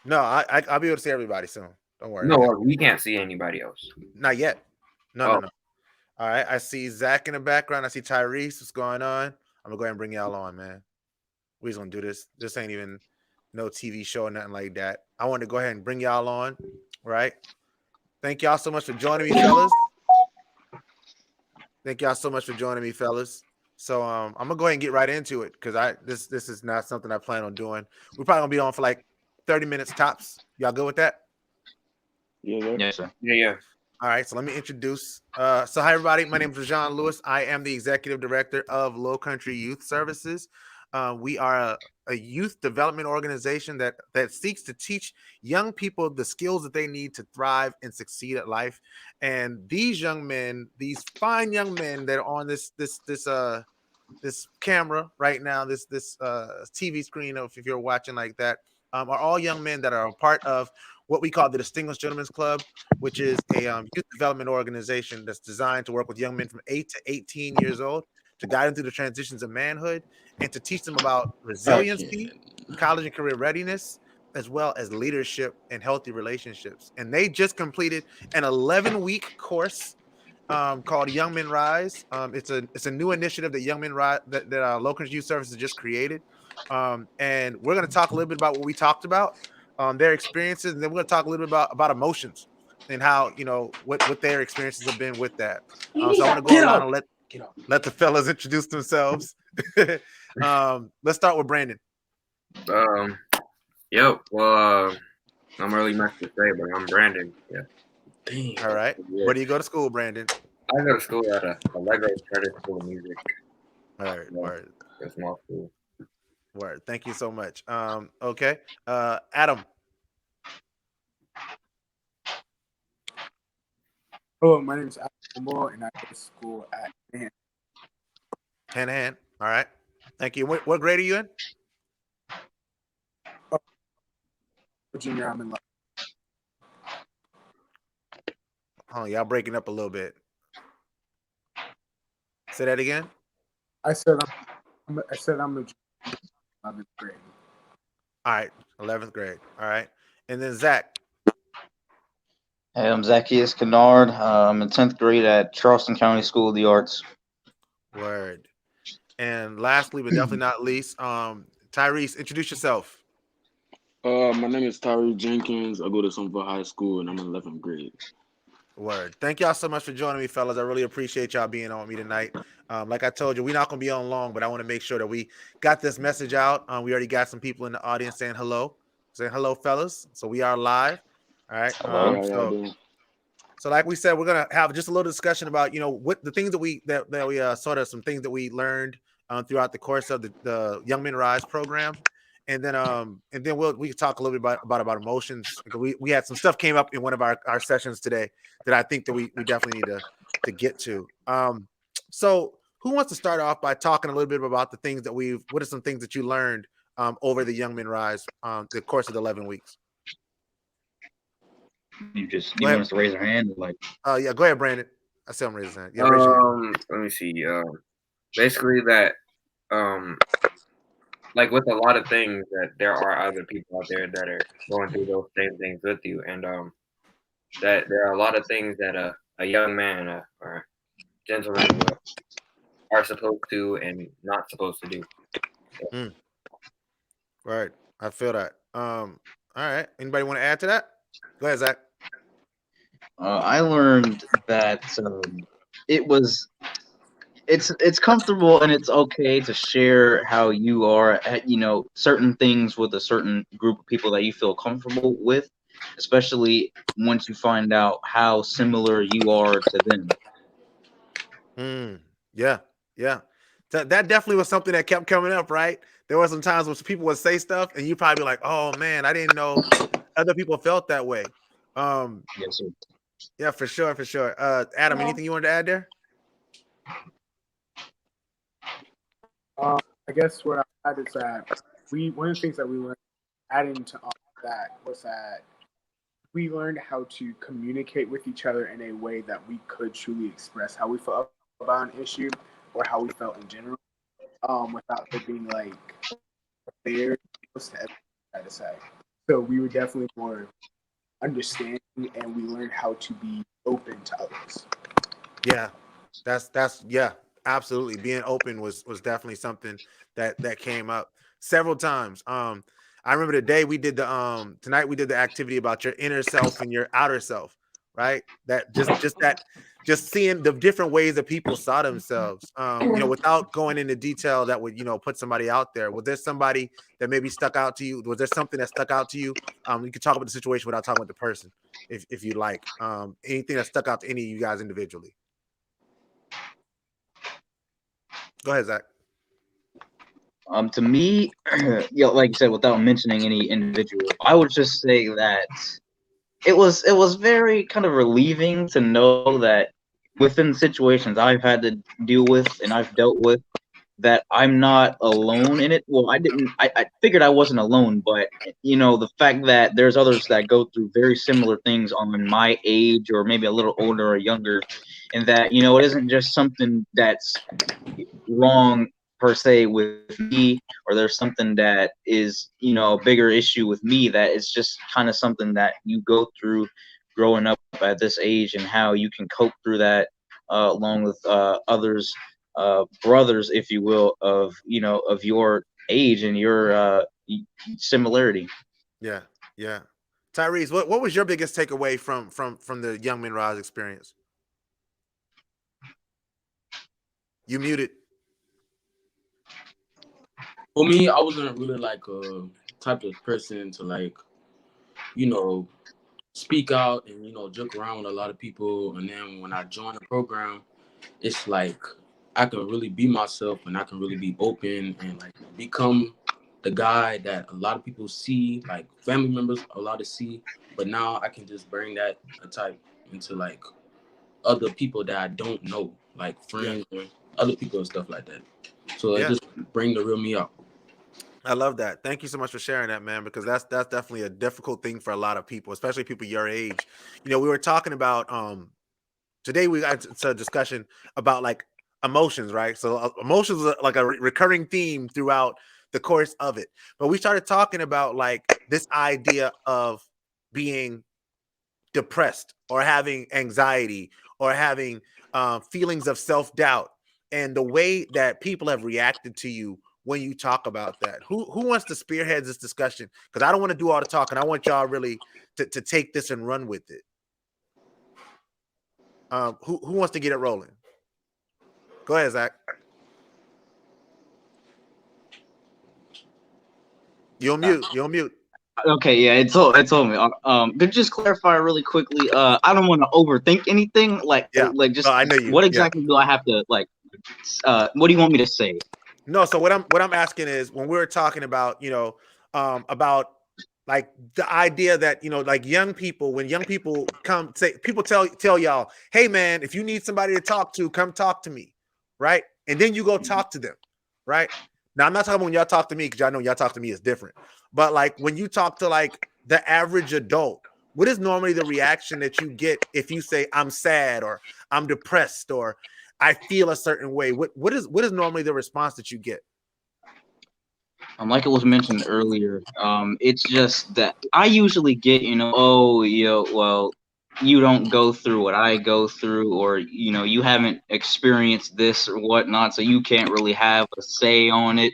No, I'll be able to see everybody soon. Don't worry, No, I got we can't see anybody else. not yet. No, no, Oh, no. All right, I see Zach in the background. I see Tyrese. What's going on? I'm gonna go ahead and bring y'all on, man. We just gonna do this. This ain't even no TV show or nothing like that. I want to go ahead and bring y'all on. Right. Thank y'all so much for joining me, fellas. Thank y'all so much for joining me, fellas. So I'm gonna go ahead and get right into it because this is not something I plan on doing. We're probably gonna be on for like 30 minutes tops. Y'all good with that? Yeah, Yes, sir. yeah, yeah. All right, so let me introduce. So hi everybody, my name is ReZsaun Lewis. I am the executive director of Lowcountry Youth Services. We are a youth development organization that seeks to teach young people the skills that they need to thrive and succeed at life. And these young men, these fine young men that are on this camera right now, this TV screen, if you're watching like that, are all young men that are a part of what we call the Distinguished Gentlemen's Club, which is a youth development organization that's designed to work with young men from 8 to 18 years old to guide them through the transitions of manhood and to teach them about I can't. resiliency, college and career readiness, as well as leadership and healthy relationships. And they just completed an 11-week course called Young Men Rise. It's a new initiative that Young Men Rise that Locust Youth Services just created, and we're going to talk a little bit about what we talked about, their experiences, and then we're going to talk a little bit about emotions and how what their experiences have been with that. So I want to go Get around out. and Get out. let the fellas introduce themselves. Let's start with Brandon. Um, Yo, well, I'm really much to say, but I'm Brandon. Yeah, Damn. All right, yeah. where do you go to school, Brandon? I go to school at a Lego Credit School of Music. Word, Yeah, word, a small school. word. Thank you so much. Okay, Adam. Hello, my name is Alamo, and I go to school at Hand in hand. All right. Thank you. What grade are you in? junior. I'm in. Oh, y'all breaking up a little bit. Say that again. I said I'm a 11th grade. All right. 11th grade. All right. And then Zach. Hey, I'm Zacchaeus Kennard. I'm in 10th grade at Charleston County School of the Arts. Word. And lastly, but definitely not least, Tyrese, introduce yourself. My name is Tyree Jenkins. I go to Somerville High School, and I'm in 11th grade. Word. Thank y'all so much for joining me, fellas. I really appreciate y'all being on with me tonight. Like I told you, we're not going to be on long, but I want to make sure that we got this message out. We already got some people in the audience saying hello, fellas. So we are live. All right. Hey, Hello. how y'all doing? So like we said, we're gonna have just a little discussion about what the things that we sort of some things that we learned throughout the course of the Young Men Rise program, and then we can talk a little bit about emotions. We had some stuff came up in one of our sessions today that I think that we definitely need to get to. So who wants to start off by talking a little bit about the things that what are some things that you learned over the Young Men Rise the course of the 11 weeks? You Go want ahead. us to raise our hand? Like, Yeah, go ahead, Brandon. I see him raise his hand. Yeah, raise your hand. Let me see. Basically that like with a lot of things that there are other people out there that are going through those same things with you, and that there are a lot of things that a young man or gentleman are supposed to and not supposed to do. Mm, right. I feel that. All right. Anybody want to add to that? Go ahead, Zach. I learned that it was it's comfortable and it's okay to share how you are at certain things with a certain group of people that you feel comfortable with, especially once you find out how similar you are to them. Mm, yeah, yeah. That definitely was something that kept coming up, right? There were some times when people would say stuff and you probably be like, oh man, I didn't know other people felt that way. Um, Yes, sir. yeah, for sure, for sure. Adam, anything you wanted to add there? I guess what I had is that one of the things that we learned adding to all of that was that we learned how to communicate with each other in a way that we could truly express how we felt about an issue or how we felt in general, without it being like fair to everything I to say. So we were definitely more understanding, and we learned how to be open to others. Yeah, that's yeah, absolutely. Being open was definitely something that came up several times. I remember the day we did the tonight we did the activity about your inner self and your outer self, right? That just seeing the different ways that people saw themselves. Without going into detail that would, put somebody out there. Was there somebody that maybe stuck out to you? Was there something that stuck out to you? You could talk about the situation without talking about the person if you like. Anything that stuck out to any of you guys individually. Go ahead, Zach. To me, like you said, without mentioning any individual, I would just say that it was very kind of relieving to know that within situations I've had to deal with and I've dealt with, that I'm not alone in it. Well, I figured I wasn't alone, but the fact that there's others that go through very similar things on my age or maybe a little older or younger, and that it isn't just something that's wrong per se with me, or there's something that is a bigger issue with me, that it's just kind of something that you go through growing up at this age, and how you can cope through that, along with others, brothers, if you will, of your age and your similarity. Yeah, yeah. Tyrese, what was your biggest takeaway from the Young Men Rise experience? You muted. For me, I wasn't really like a type of person to like, you know, speak out and joke around with a lot of people. And then when I joined the program, it's like I can really be myself and I can really be open and like become the guy that a lot of people see, like family members a lot to see. But now I can just bring that type into like other people that I don't know, like Yeah, friends and other people and stuff like that. So it yeah. just bring the real me out. I love that. Thank you so much for sharing that, man, because that's definitely a difficult thing for a lot of people, especially people your age. We were talking about today we got to a discussion about like emotions, right? So emotions are like a recurring theme throughout the course of it. But we started talking about like this idea of being depressed or having anxiety or having feelings of self-doubt, and the way that people have reacted to you when you talk about that. Who wants to spearhead this discussion? Because I don't want to do all the talking. I want y'all really to take this and run with it. Who wants to get it rolling? Go ahead, Zach. You'll mute. You'll mute. Okay, yeah, it's all me. Could you just clarify really quickly? I don't want to overthink anything. Yeah. Like just No, I know you. what Yeah. exactly do I have to like? What do you want me to say? No, so what I'm asking is, when we're talking about, about like the idea that, like young people, when young people come say, people tell y'all, hey man, if you need somebody to talk to, come talk to me, right? And then you go talk to them, right? Now I'm not talking about when y'all talk to me, because y'all know y'all talk to me is different. But like when you talk to like the average adult, what is normally the reaction that you get if you say I'm sad or I'm depressed or I feel a certain way? What is normally the response that you get? Like it was mentioned earlier, it's just that I usually get, oh, well, you don't go through what I go through, or you haven't experienced this or whatnot, so you can't really have a say on it,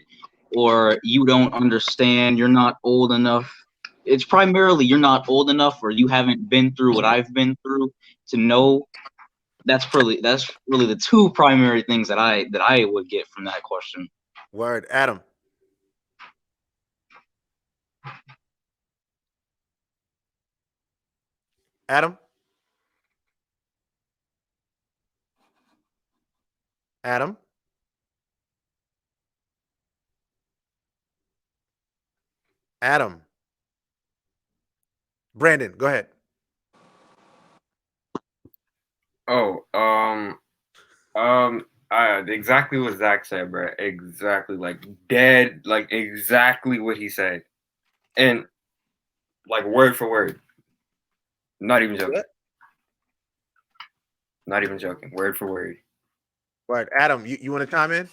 or you don't understand, you're not old enough. It's primarily you're not old enough, or you haven't been through what I've been through to know. That's really the two primary things that I would get from that question. Word, Adam. Adam. Adam. Adam. Brandon, go ahead. Oh, exactly what Zach said, bro. Exactly, like dead, like exactly what he said, and like word for word. Not even joking. Not even joking. Word for word. Word, Adam. You want to chime in?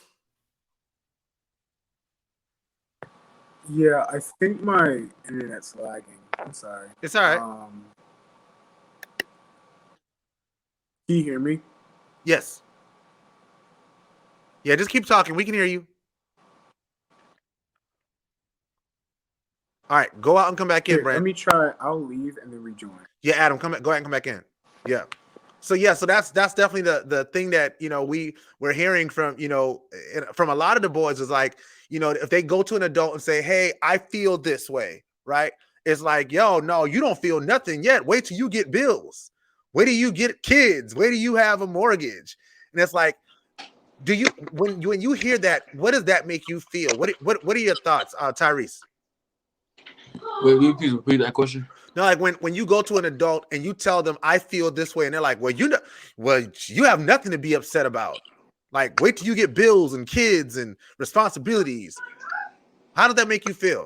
Yeah, I think my internet's lagging. I'm sorry. It's all right. Can you hear me? Yes. Yeah, just keep talking. We can hear you. All right, go out and come back in, Here, Brent. let me try. I'll leave and then rejoin. Yeah, Adam, go ahead and come back in. Yeah. So that's definitely the thing that we're hearing from from a lot of the boys is like, if they go to an adult and say, hey, I feel this way, right? It's like, yo, no, you don't feel nothing yet. Wait till you get bills. Wait till you get kids. Wait till you have a mortgage. And it's like, when you hear that, what does that make you feel? What are your thoughts, Tyrese? Wait, will you please repeat that question? No, like when you go to an adult and you tell them I feel this way, and they're like, well, you have nothing to be upset about. Like, wait till you get bills and kids and responsibilities. How does that make you feel?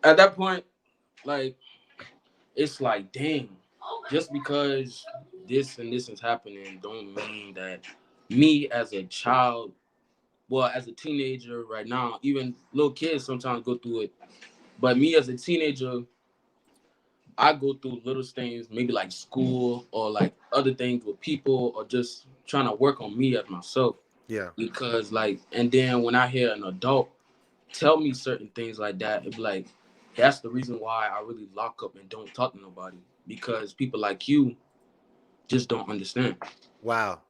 At that point, like, it's like, dang, just because this and this is happening don't mean that me as a child, well, as a teenager right now, even little kids sometimes go through it. But me as a teenager, I go through little things, maybe like school or like other things with people or just trying to work on me as myself. Yeah. Because and then when I hear an adult tell me certain things like that, it's like, that's the reason why I really lock up and don't talk to nobody, because people like you just don't understand. Wow.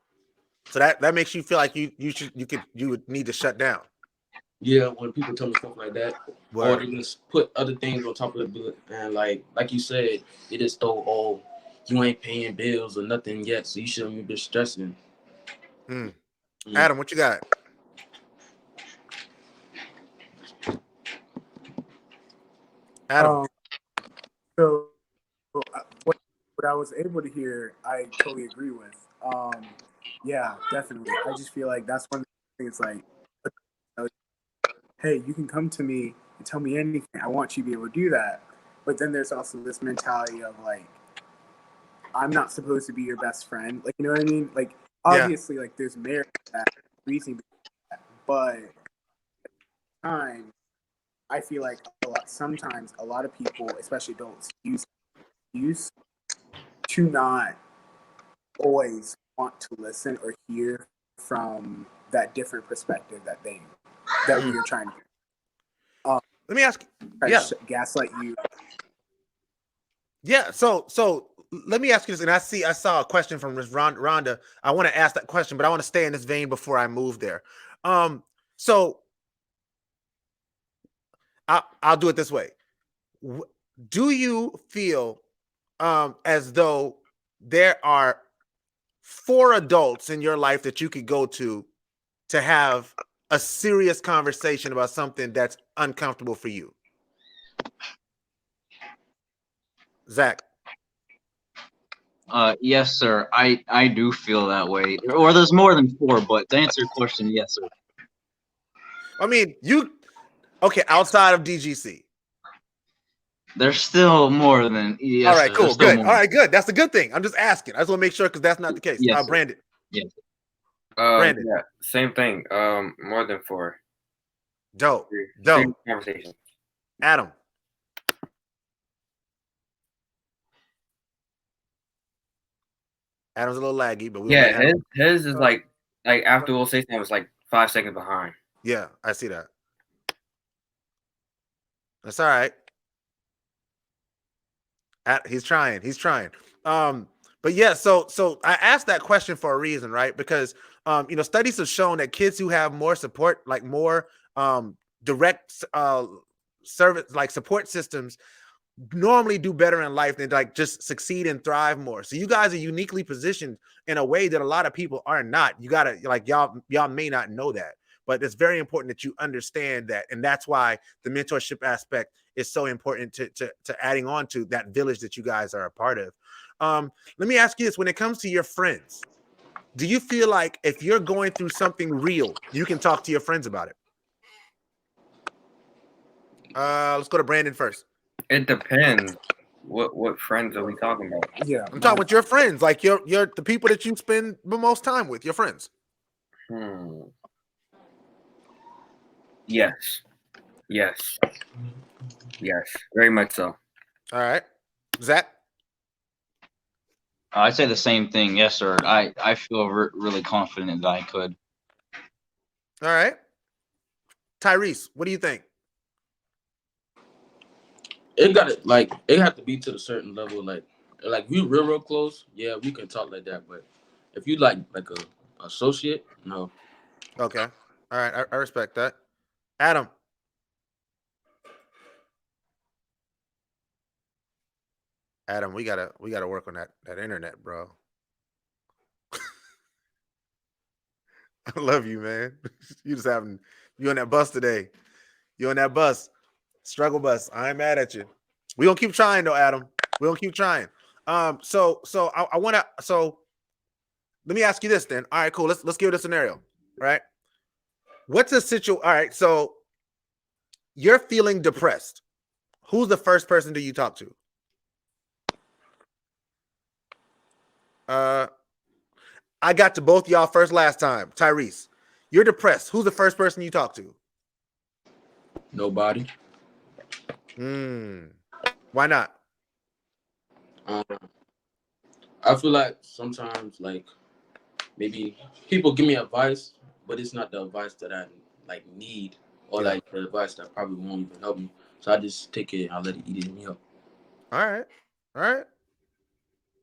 So that makes you feel like you would need to shut down. Yeah, when people tell me stuff like that, Word. or they just put other things on top of it, and like you said, they just throw, oh, you ain't paying bills or nothing yet, so you shouldn't be stressing. Adam, what you got? Adam. So what I was able to hear, I totally agree with. Yeah, definitely. I just feel like that's one of the things. Like, hey, you can come to me and tell me anything. I want you to be able to do that. But then there's also this mentality of like, I'm not supposed to be your best friend. Like, you know what I mean? Like, obviously, like there's merit to that, reason, but at the time, I feel like sometimes a lot of people, especially adults, use to not always want to listen or hear from that different perspective that we are trying to. Let me ask. Yeah. Gaslight you. Yeah. So let me ask you this, and I saw a question from Rhonda. I want to ask that question, but I want to stay in this vein before I move there. So I'll do it this way. Do you feel as though there are 4 adults in your life that you could go to have a serious conversation about something that's uncomfortable for you? Zach? Yes, sir. I do feel that way. Or there's more than 4, but to answer your question, yes, sir. I mean, okay, outside of DGC. There's still more than. Yes, all right, sir, cool, good. All right, good. That's a good thing. I'm just asking. I just want to make sure because that's not the case. Yes, Brandon. Yes. Brandon. Yeah, same thing. More than 4. Dope. Conversation. Adam. Adam's a little laggy, but his is like after we'll say something, it's like 5 seconds behind. Yeah, I see that. That's all right. He's trying. But yeah, so I asked that question for a reason, right? Because studies have shown that kids who have more support, like more direct service, like support systems, normally do better in life than like just succeed and thrive more. So you guys are uniquely positioned in a way that a lot of people are not. You gotta like y'all may not know that, but it's very important that you understand that, and that's why the mentorship aspect is so important to adding on to that village that you guys are a part of. Let me ask you this: when it comes to your friends, do you feel like if you're going through something real, you can talk to your friends about it? Let's go to Brandon first. It depends. What friends are we talking about? Yeah, I'm talking with your friends, like you're the people that you spend the most time with, your friends. Yes. Yes. Yes. Very much so. All right, Zach. I'd say the same thing. Yes, sir. I feel really confident that I could. All right, Tyrese. What do you think? It got it like it have to be to a certain level. Like we real close. Yeah, we can talk like that. But if you like a associate, no. Okay. All right, I respect that. Adam. Adam, we gotta work on that internet, bro. I love you, man. You just having you on that bus today. You on that bus, struggle bus. I ain't mad at you. We gonna keep trying though, Adam. We gonna keep trying. So I wanna let me ask you this then. All right, cool. Let's give it a scenario. Right? What's a situation? All right, so you're feeling depressed. Who's the first person do you talk to? I got to both y'all first last time. Tyrese, you're depressed. Who's the first person you talk to? Nobody. Why not? I feel like sometimes like maybe people give me advice, but it's not the advice that I like need or Yeah. like the advice that probably won't even help me. So I just take it and I let it eat me up. All right. All right.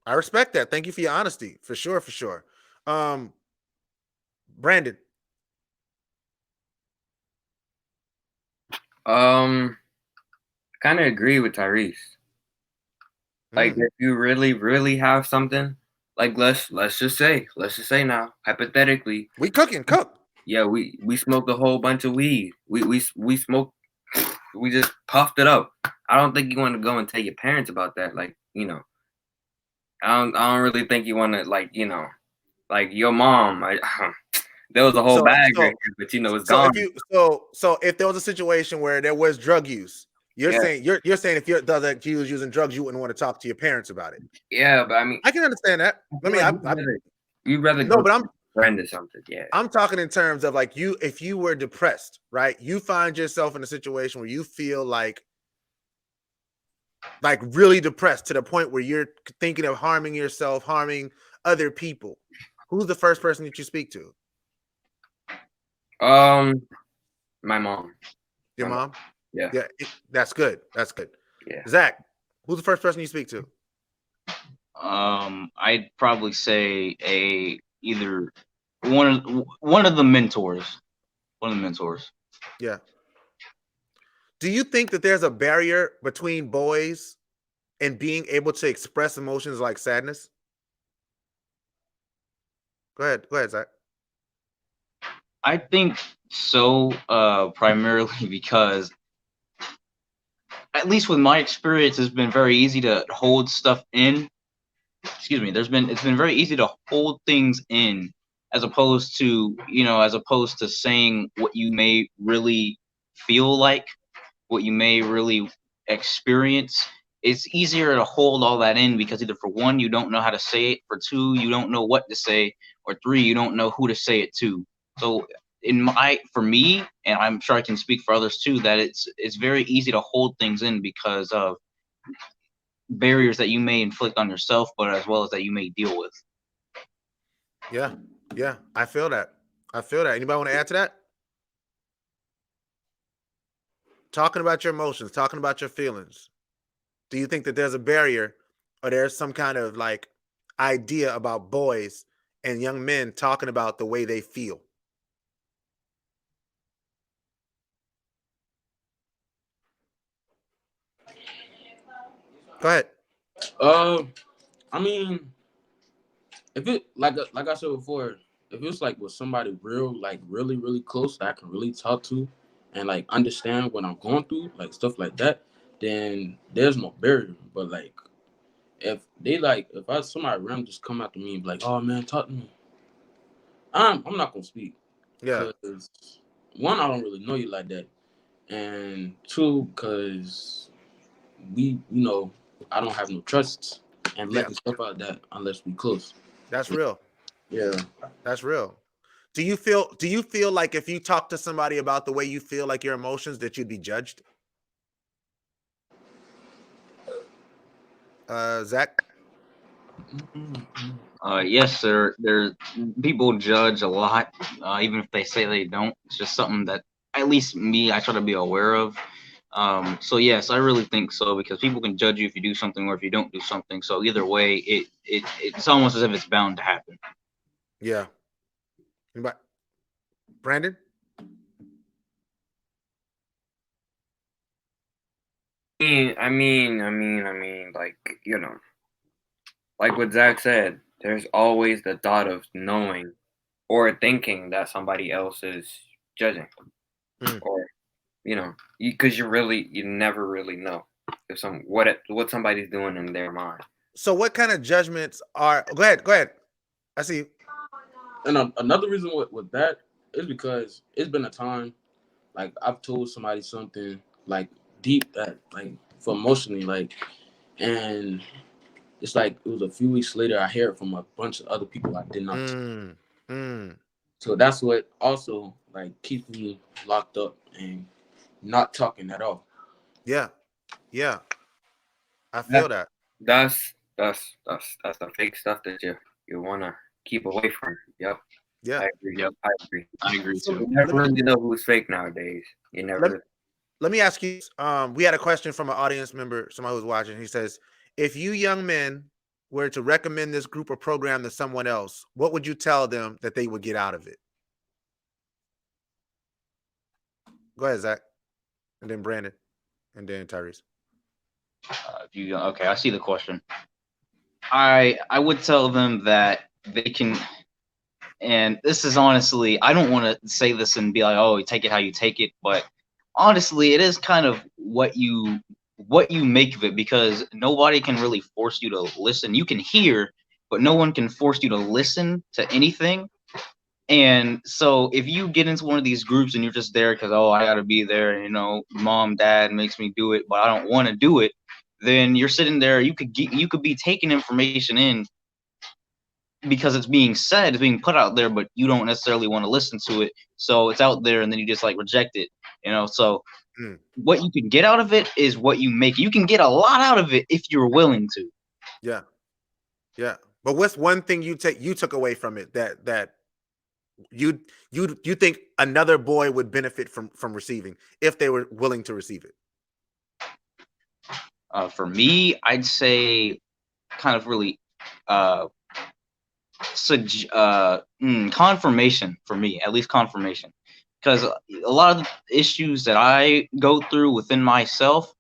I respect that. Thank you for your honesty. For sure, for sure. Brandon. Kind of agree with Tyrese. Like if you really, really have something, like let's just say now, hypothetically, We cooking, cook. yeah, we smoked a whole bunch of weed. We smoked, we just puffed it up. I don't think you want to go and tell your parents about that. Like, you know, I don't really think you want to like, you know, like your mom. There was a whole bag right here, but you know it's gone. So if there was a situation where there was drug use, you're saying if you're the other was using drugs, you wouldn't want to talk to your parents about it. Yeah, but I mean, I can understand that. You'd rather no, go but to a friend or something. Yeah, I'm talking in terms of like if you were depressed, right? You find yourself in a situation where you feel like really depressed to the point where you're thinking of harming yourself, harming other people. Who's the first person that you speak to? my mom. Your mom? Yeah. Yeah, that's good. That's good. Yeah. Zach, who's the first person you speak to? I'd probably say either one of the mentors. One of the mentors. Yeah. Do you think that there's a barrier between boys and being able to express emotions like sadness? Go ahead, Zach. I think so, primarily because, at least with my experience, it's been very easy to hold stuff in. Excuse me. It's been very easy to hold things in, as opposed to saying what you may really feel like, what you may really experience. It's easier to hold all that in because either for one, you don't know how to say it, for two, you don't know what to say, or three, you don't know who to say it to. So for me, and I'm sure I can speak for others too, that it's very easy to hold things in because of barriers that you may inflict on yourself, but as well as that you may deal with. Yeah, I feel that. Anybody want to add to that? Talking about your emotions, talking about your feelings. Do you think that there's a barrier or there's some kind of like idea about boys and young men talking about the way they feel? Go ahead. I mean, if it like I said before, if it's like with somebody real, like really close that I can really talk to and like understand what I'm going through, like stuff like that, then there's no barrier. But like if somebody random just come out to me and be like, oh man, talk to me, I'm not gonna speak. Yeah. Because one, I don't really know you like that. And two, because I don't have no trust and letting stuff out that unless we close. That's real. Yeah. That's real. Do you feel like if you talk to somebody about the way you feel, like your emotions, that you'd be judged? Zach? Yes, sir. There's people judge a lot, even if they say they don't. It's just something that at least me, I try to be aware of. So yes, I really think so, because people can judge you if you do something or if you don't do something. So either way, it's almost as if it's bound to happen. Yeah. Anybody? Brandon? I mean, like, you know, like what Zach said, there's always the thought of knowing or thinking that somebody else is judging, or you know, because you never really know if what somebody's doing in their mind. So what kind of judgments are? Go ahead. I see you. And another reason with that is because it's been a time, like I've told somebody something like deep that like for emotionally like, and it's like it was a few weeks later I hear it from a bunch of other people I did not. So that's what also like keeps me locked up and not talking at all. Yeah. I feel that. That's the fake stuff that you wanna keep away from. Yep. Yeah. I agree. Yep. I agree. I agree So too. You never really know who's fake nowadays. You never. let me ask you. We had a question from an audience member, somebody who's watching. He says, if you young men were to recommend this group or program to someone else, what would you tell them that they would get out of it? Go ahead, Zach, and then Brandon, and then Tyrese. Okay, I see the question. I would tell them that they can, and this is honestly, I don't want to say this and be like, oh, take it how you take it, but honestly, it is kind of what you make of it, because nobody can really force you to listen. You can hear, but no one can force you to listen to anything. And so if you get into one of these groups and you're just there because, oh, I got to be there, you know, mom, dad makes me do it, but I don't want to do it, then you're sitting there. You could be taking information in because it's being said, it's being put out there, but you don't necessarily want to listen to it. So it's out there and then you just like reject it, you know. So what you can get out of it is what you make. You can get a lot out of it if you're willing to. Yeah. But what's one thing you took away from it that you think another boy would benefit from receiving if they were willing to receive it? For me, I'd say kind of really confirmation for me, at least confirmation, because a lot of the issues that I go through within myself,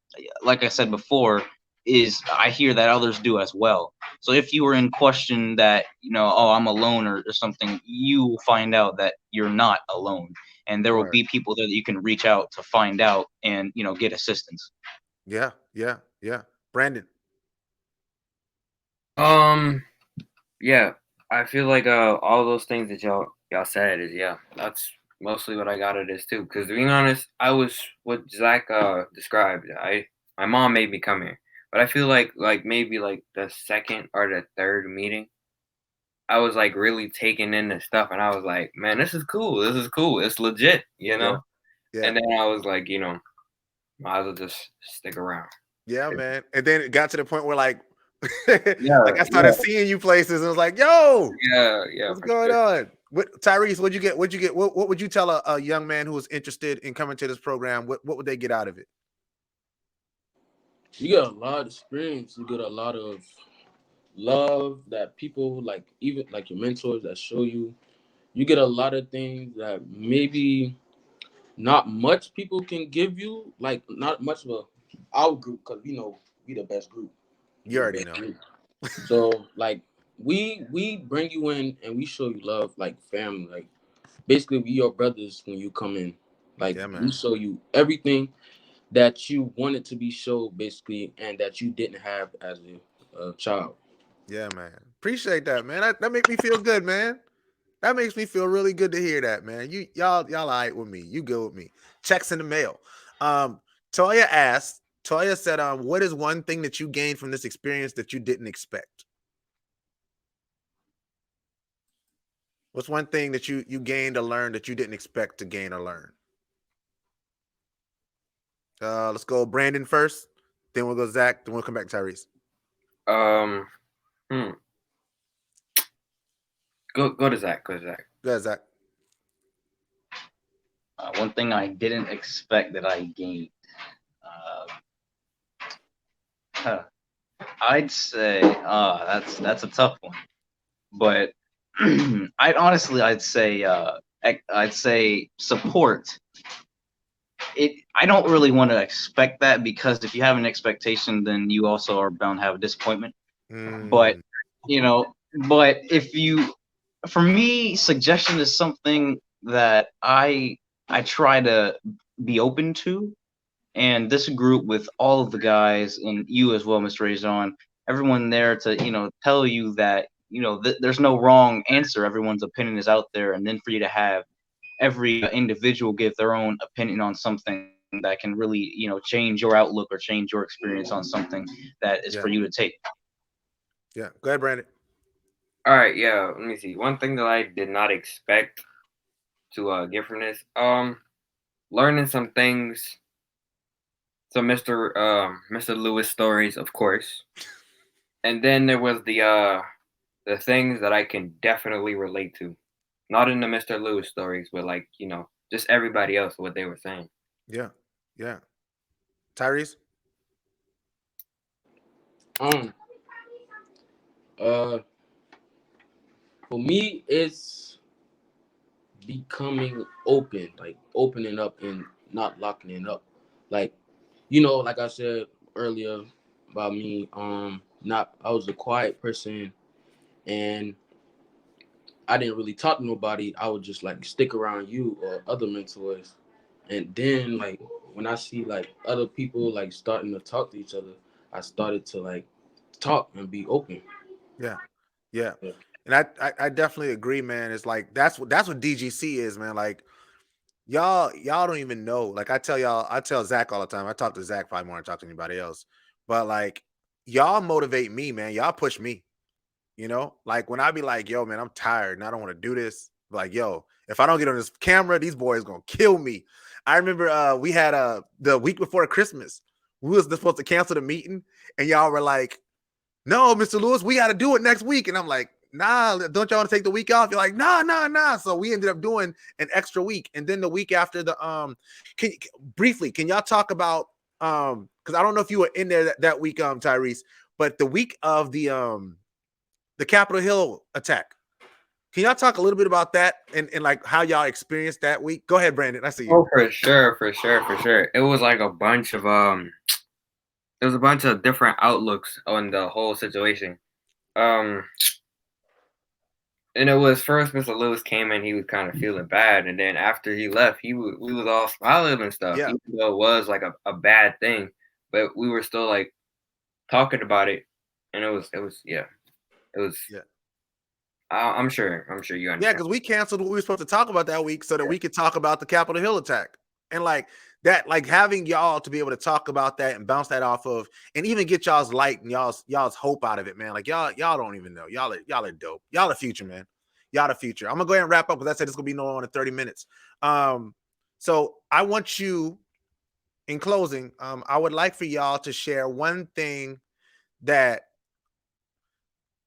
like I said before, is I hear that others do as well. So if you were in question that, you know, oh, I'm alone or something, you will find out that you're not alone, and there will be people there that you can reach out to find out and, you know, get assistance. Yeah. Brandon. Yeah, I feel like all those things that y'all said is, yeah, that's mostly what I got of this too. Because being honest, I was what Zach described. My mom made me come here, but I feel like maybe like the second or the third meeting, I was like really taking in the stuff, and I was like, man, this is cool. This is cool. It's legit, you know. Yeah. And then I was like, you know, might as well just stick around. Yeah, man. And then it got to the point where like Yeah, like I started seeing you places and it was like, yo, yeah, what's going on? Tyrese, what'd you get? What would you tell a young man who was interested in coming to this program? What would they get out of it? You get a lot of experience. You get a lot of love that people like, even like your mentors that show you. You get a lot of things that maybe not much people can give you. Like not much of our group, because you know we the best group. You already know. So like we bring you in and we show you love like family. Like basically we your brothers when you come in. Like we show you everything that you wanted to be showed basically, and that you didn't have as a child. Yeah, man. Appreciate that, man. That make me feel good, man. That makes me feel really good to hear that, man. Y'all all right with me. You good with me. Checks in the mail. Toya said, what is one thing that you gained from this experience that you didn't expect? What's one thing that you gained or learned that you didn't expect to gain or learn? Let's go Brandon first. Then we'll go Zach. Then we'll come back to Tyrese. Hmm. Go to Zach. Go to Zach. Go ahead, Zach. One thing I didn't expect that I gained. I'd say that's a tough one, but I'd say support. I don't really want to expect that, because if you have an expectation, then you also are bound to have a disappointment. But for me, suggestion is something that I try to be open to. And this group, with all of the guys and you as well, Mr. ReZsaun, everyone there to tell you that there's no wrong answer. Everyone's opinion is out there, and then for you to have every individual give their own opinion on something that can really change your outlook or change your experience on something that is for you to take. Yeah, go ahead, Brandon. All right, yeah. Let me see. One thing that I did not expect to get from this, learning some things. So Mr. Lewis stories, of course, and then there was the things that I can definitely relate to, not in the Mr. Lewis stories, but like just everybody else, what they were saying. Yeah, yeah. Tyrese. For me, it's becoming open, like opening up and not locking it up. Like, like I said earlier about me, I was a quiet person, and I didn't really talk to nobody. I would just like stick around you or other mentors. And then like when I see like other people like starting to talk to each other, I started to like talk and be open. Yeah. And I definitely agree, man. It's like that's what DGC is, man. Like y'all don't even know. Like I tell Zach all the time. I talk to Zach probably more than I talk to anybody else. But like y'all motivate me, man. Y'all push me. Like when I be like, yo, man, I'm tired and I don't want to do this. Like, yo, if I don't get on this camera, these boys gonna kill me. I remember we had the week before Christmas, we was supposed to cancel the meeting, and y'all were like, no, Mr. Lewis, we got to do it next week. And I'm like, nah, don't y'all want to take the week off? You're like, nah. So we ended up doing an extra week. And then the week after can y'all talk about, because I don't know if you were in there that week, Tyrese, but the week of the Capitol Hill attack. Can y'all talk a little bit about that and like how y'all experienced that week? Go ahead, Brandon. I see you. Oh, for sure. It was like a bunch of there was a bunch of different outlooks on the whole situation. And it was first Mr. Lewis came in, he was kind of feeling bad, and then after he left, we was all smiling and stuff. Yeah. Even though it was like a bad thing, but we were still like talking about it, and it was. I'm sure you understand. Yeah, because we canceled what we were supposed to talk about that week so that we could talk about the Capitol Hill attack. And like that, like having y'all to be able to talk about that and bounce that off of, and even get y'all's light and y'all's hope out of it, man. Like y'all don't even know. Y'all are dope. Y'all the future, man. Y'all the future. I'm gonna go ahead and wrap up because I said it's gonna be no more than 30 minutes. So I want you, in closing, I would like for y'all to share one thing that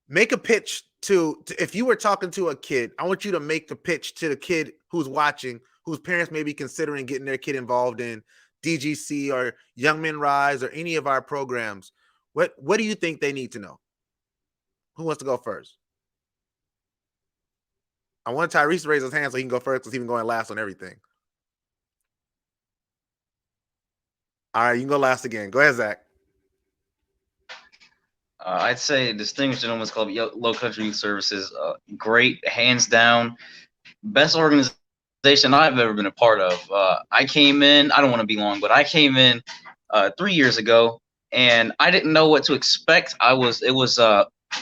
make a pitch to if you were talking to a kid, I want you to make the pitch to the kid who's watching, whose parents may be considering getting their kid involved in DGC or Young Men Rise or any of our programs. What do you think they need to know? Who wants to go first? I want Tyrese to raise his hand so he can go first because he's been going last on everything. All right, you can go last again. Go ahead, Zach. I'd say Distinguished Gentlemen's Club, Lowcountry Youth Services, great, hands down, best organization I've ever been a part of. I came in, I don't want to be long, but I came in 3 years ago, and I didn't know what to expect. It was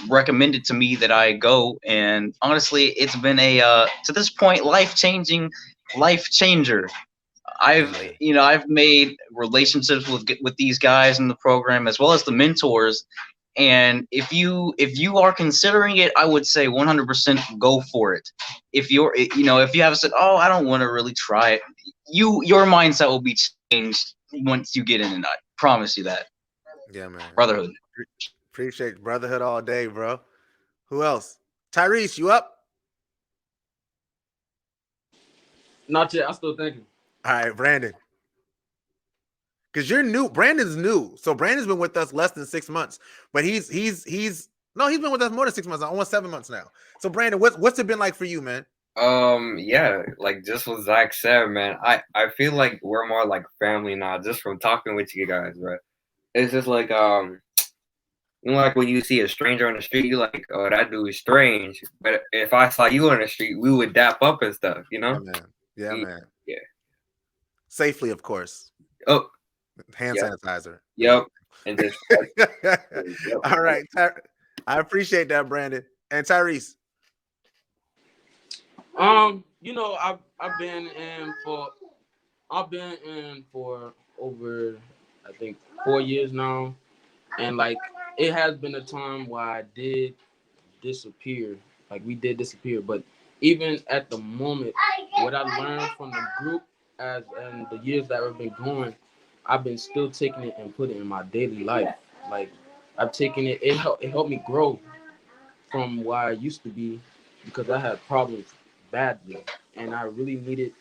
recommended to me that I go, and honestly, it's been to this point, life changer. I've made relationships with these guys in the program, as well as the mentors And if you are considering it, I would say 100% go for it. If if you have said, oh, I don't want to really try it, your mindset will be changed once you get in, and I promise you that. Yeah, man. Brotherhood. Appreciate brotherhood all day, bro. Who else? Tyrese, you up? Not yet. I'm still thinking. All right, Brandon. Because you're new. Brandon's new. So Brandon's been with us less than 6 months. But he's been with us more than 6 months, almost 7 months now. So Brandon, what's it been like for you, man? Yeah, like just what Zach said, man. I feel like we're more like family now, just from talking with you guys, bro. It's just like like when you see a stranger on the street, you like, oh, that dude is strange. But if I saw you on the street, we would dap up and stuff, you know? Yeah, man. Yeah, man. Yeah. Safely, of course. Oh, hand sanitizer. Yep. And just all right. I appreciate that, Brandon. And Tyrese. I've been in for over, I think, 4 years now, and like it has been a time where I did disappear, like we did disappear, but even at the moment, what I learned from the group as and the years that we've been going, I've been still taking it and putting it in my daily life. Like I've taken it, it helped me grow from where I used to be, because I had problems badly, and I really needed,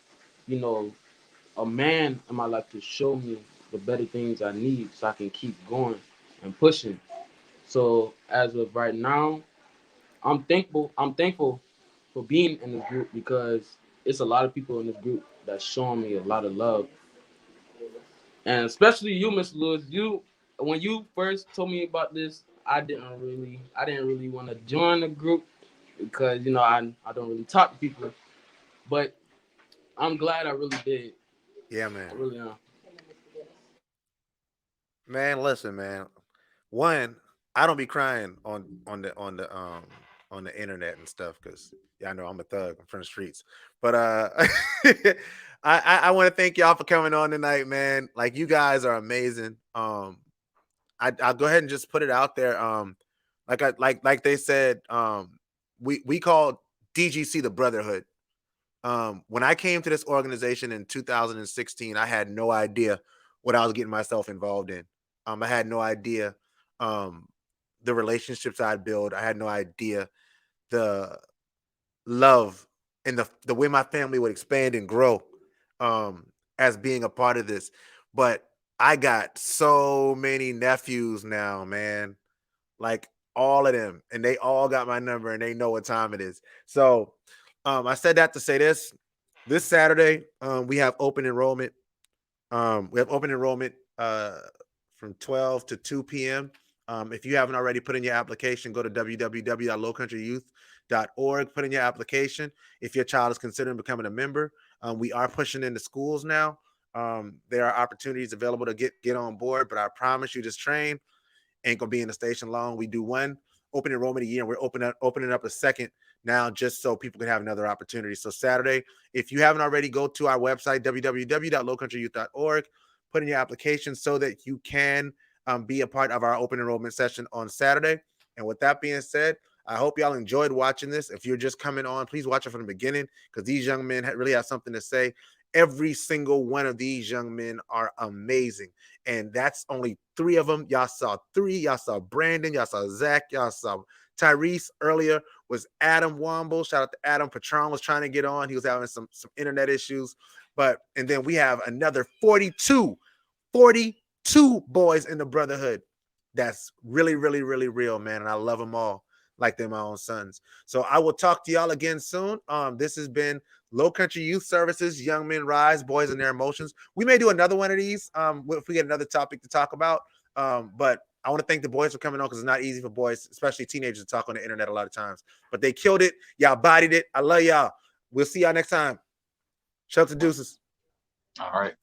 a man in my life to show me the better things I need so I can keep going and pushing. So as of right now, I'm thankful. I'm thankful for being in this group, because it's a lot of people in this group that's showing me a lot of love, and especially you, Mr. Lewis. When you first told me about this, I didn't really want to join the group, because I don't really talk to people, but I'm glad I really did. Yeah, man. I really am. Man, listen, man. One, I don't be crying on the internet and stuff, because I know I'm a thug. I'm from the streets. But I want to thank y'all for coming on tonight, man. Like, you guys are amazing. I'll go ahead and just put it out there. Like they said, we call DGC the Brotherhood. When I came to this organization in 2016, I had no idea what I was getting myself involved in. I had no idea the relationships I'd build. I had no idea the love and the way my family would expand and grow as being a part of this. But I got so many nephews now, man. Like, all of them, and they all got my number, and they know what time it is. So I said that to say this Saturday, we have open enrollment. We have open enrollment from 12 to 2 p.m. If you haven't already put in your application, go to www.lowcountryyouth.org. Put in your application. If your child is considering becoming a member, we are pushing into schools now. There are opportunities available to get on board, but I promise you, this train ain't gonna be in the station long. We do one open enrollment a year, and we're opening up a second now, just so people can have another opportunity. So Saturday, if you haven't already, go to our website, www.lowcountryyouth.org, put in your application so that you can be a part of our open enrollment session on Saturday. And with that being said, I hope y'all enjoyed watching this. If you're just coming on, please watch it from the beginning, because these young men really have something to say. Every single one of these young men are amazing. And that's only 3 of them. Y'all saw 3. Y'all saw Brandon. Y'all saw Zach. Y'all saw Tyrese. Earlier was Adam Womble. Shout out to Adam. Patron was trying to get on. He was having some internet issues. And then we have another 42 boys in the Brotherhood. That's really, really, really real, man. And I love them all like they're my own sons. So I will talk to y'all again soon. This has been Low Country Youth Services, Young Men Rise, Boys and Their Emotions. We may do another one of these if we get another topic to talk about. But I want to thank the boys for coming on, because it's not easy for boys, especially teenagers, to talk on the internet a lot of times. But they killed it. Y'all bodied it. I love y'all. We'll see y'all next time. Shout out to deuces. All right.